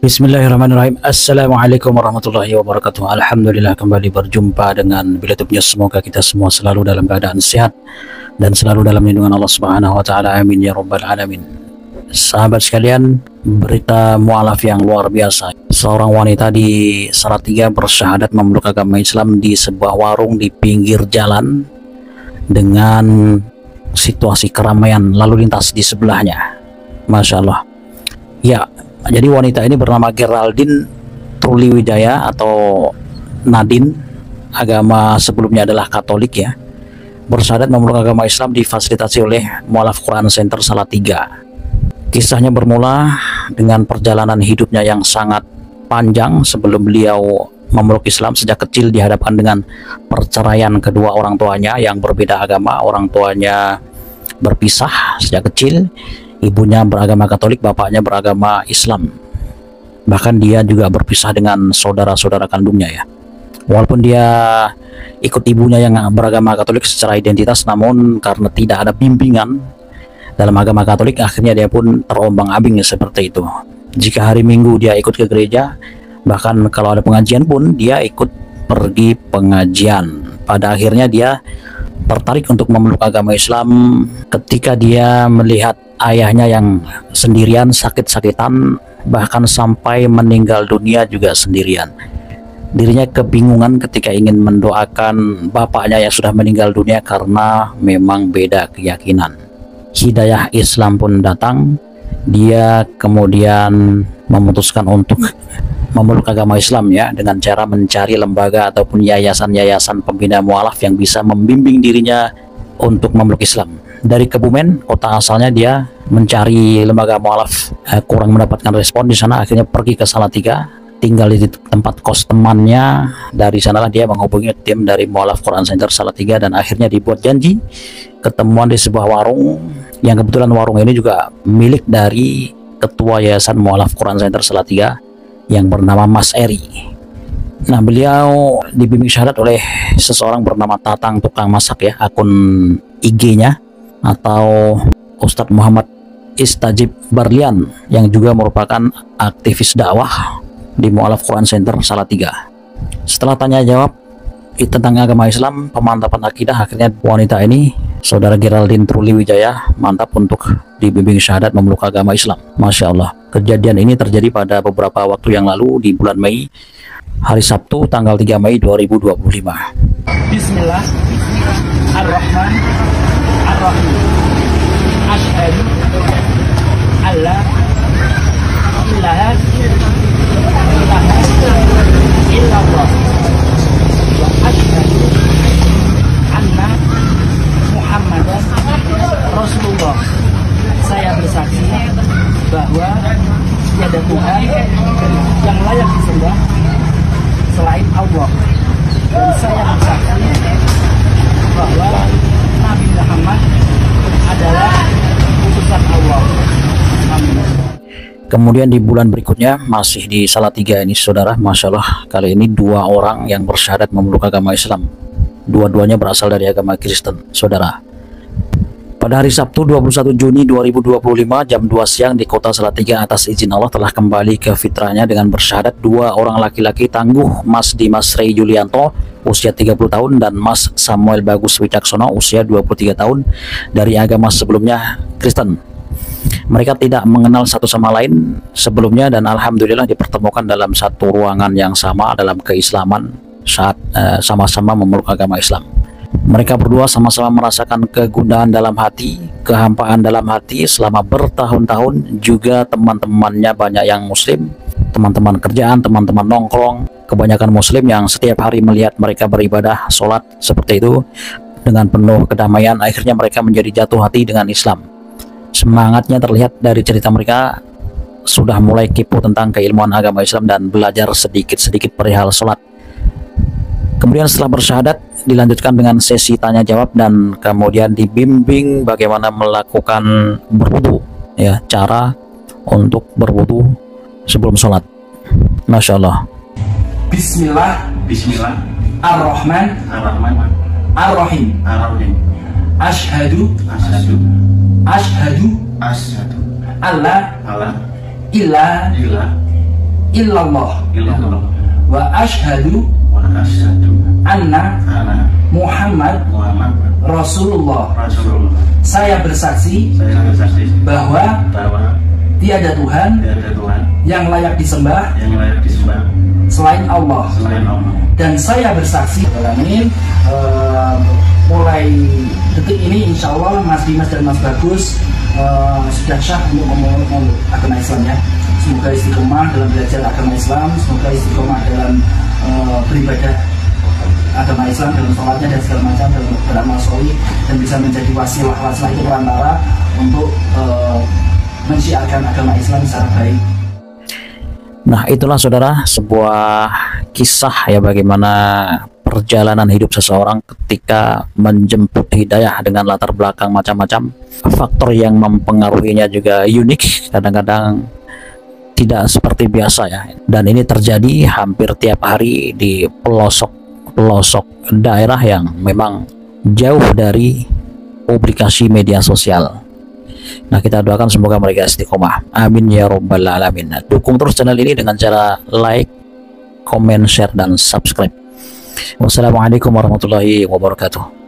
Bismillahirrahmanirrahim. Assalamualaikum warahmatullahi wabarakatuh. Alhamdulillah kembali berjumpa dengan Bilatul News. Semoga kita semua selalu dalam keadaan sehat dan selalu dalam lindungan Allah Subhanahu wa taala. Amin ya rabbal alamin. Sahabat sekalian, berita mualaf yang luar biasa. Seorang wanita di Salatiga bersyahadat memeluk agama Islam di sebuah warung di pinggir jalan dengan situasi keramaian lalu lintas di sebelahnya. Masya Allah. Ya, jadi wanita ini bernama Geraldine Truliwijaya atau Nadine, agama sebelumnya adalah Katolik ya. Bersyahadat memeluk agama Islam difasilitasi oleh Mualaf Quran Center Salatiga. Kisahnya bermula dengan perjalanan hidupnya yang sangat panjang sebelum beliau memeluk Islam. Sejak kecil dihadapkan dengan perceraian kedua orang tuanya yang berbeda agama. Orang tuanya berpisah sejak kecil. Ibunya beragama Katolik, bapaknya beragama Islam. Bahkan dia juga berpisah dengan saudara-saudara kandungnya ya. Walaupun dia ikut ibunya yang beragama Katolik secara identitas, namun karena tidak ada bimbingan dalam agama Katolik, akhirnya dia pun terombang-ambing seperti itu. Jika hari Minggu dia ikut ke gereja, bahkan kalau ada pengajian pun dia ikut pergi pengajian. Pada akhirnya dia tertarik untuk memeluk agama Islam ketika dia melihat ayahnya yang sendirian, sakit-sakitan, bahkan sampai meninggal dunia juga sendirian. Dirinya kebingungan ketika ingin mendoakan bapaknya yang sudah meninggal dunia karena memang beda keyakinan. Hidayah Islam pun datang. Dia kemudian memutuskan untuk memeluk agama Islam ya, dengan cara mencari lembaga ataupun yayasan-yayasan pembina mualaf yang bisa membimbing dirinya untuk memeluk Islam. Dari Kebumen, kota asalnya, dia mencari lembaga mualaf, kurang mendapatkan respon di sana. Akhirnya pergi ke Salatiga, tinggal di tempat kos temannya. Dari sanalah dia menghubungi tim dari Mualaf Quran Center Salatiga dan akhirnya dibuat janji ketemuan di sebuah warung, yang kebetulan warung ini juga milik dari ketua Yayasan Mualaf Quran Center Salatiga yang bernama Mas Eri. Nah, beliau dibimbing syahadat oleh seseorang bernama Tatang Tukang Masak ya, akun IG-nya, atau Ustadz Muhammad Istajib Barlian yang juga merupakan aktivis dakwah di Mualaf Quran Center Salatiga. Setelah tanya jawab tentang agama Islam, pemantapan akidah, akhirnya wanita ini, saudara Geraldine Truliwijaya, mantap untuk dibimbing syahadat memeluk agama Islam. Masya Allah. Kejadian ini terjadi pada beberapa waktu yang lalu di bulan Mei, hari Sabtu tanggal 3 Mei 2025. Bismillah Ar-Rahman Ar-Rahim. Asyhadu alla ilaha illallah wa asyhadu anna Muhammadan Rasulullah. Saya bersaksi bahwa tiada Tuhan yang layak disembah selain Allah, dan saya bersaksi bahwa Nabi Muhammad adalah utusan Allah. Amin. Kemudian di bulan berikutnya, masih di Salatiga ini saudara, Masya Allah, kali ini dua orang yang bersyahadat memeluk agama Islam. Dua-duanya berasal dari agama Kristen saudara. Pada hari Sabtu 21 Juni 2025 jam 2 siang di kota Salatiga, atas izin Allah telah kembali ke fitrahnya dengan bersyahadat dua orang laki-laki tangguh, Mas Dimas Rey Julianto usia 30 tahun dan Mas Samuel Bagus Wicaksono usia 23 tahun dari agama sebelumnya Kristen. Mereka tidak mengenal satu sama lain sebelumnya dan alhamdulillah dipertemukan dalam satu ruangan yang sama dalam keislaman saat sama-sama memeluk agama Islam. Mereka berdua sama-sama merasakan kegundahan dalam hati, kehampaan dalam hati selama bertahun-tahun. Juga teman-temannya banyak yang muslim, teman-teman kerjaan, teman-teman nongkrong, kebanyakan muslim yang setiap hari melihat mereka beribadah, sholat seperti itu dengan penuh kedamaian. Akhirnya mereka menjadi jatuh hati dengan Islam. Semangatnya terlihat dari cerita mereka, sudah mulai kepo tentang keilmuan agama Islam dan belajar sedikit-sedikit perihal sholat. Kemudian setelah bersyahadat dilanjutkan dengan sesi tanya jawab dan kemudian dibimbing bagaimana melakukan berwudu ya, cara untuk berwudu sebelum sholat. Masya Allah. Bismillah Ar-Rahman Ar-Rahim. Asyhadu alla ilaha illallah illallah wa asyhadu wa asyhadu anna anna Muhammad Muhammad Rasulullah. Rasulullah. Saya bersaksi Saya bersaksi bahwa bahwa tiada Tuhan tiada Tuhan yang layak disembah yang layak disembah selain Allah. selain Allah. Dan saya bersaksi alamin mulai detik ini insya Allah Mas Dimas dan Mas Bagus sudah syah untuk ngomong agama Islam ya. Semoga istiqomah dalam belajar agama Islam, semoga istiqomah dalam beribadah agama Islam, dalam sholatnya dan segala macam, dalam beramal sholih, dan bisa menjadi wasilah itu perantara untuk mensiarkan agama Islam secara baik. Nah, itulah saudara sebuah kisah ya bagaimana perjalanan hidup seseorang ketika menjemput hidayah dengan latar belakang macam-macam. Faktor yang mempengaruhinya juga unik, kadang-kadang tidak seperti biasa ya. Dan ini terjadi hampir tiap hari di pelosok daerah yang memang jauh dari publikasi media sosial. Nah, kita doakan semoga mereka istiqomah. Amin ya rabbal alamin. Nah, dukung terus channel ini dengan cara like, comment, share, dan subscribe. Wassalamualaikum warahmatullahi wabarakatuh.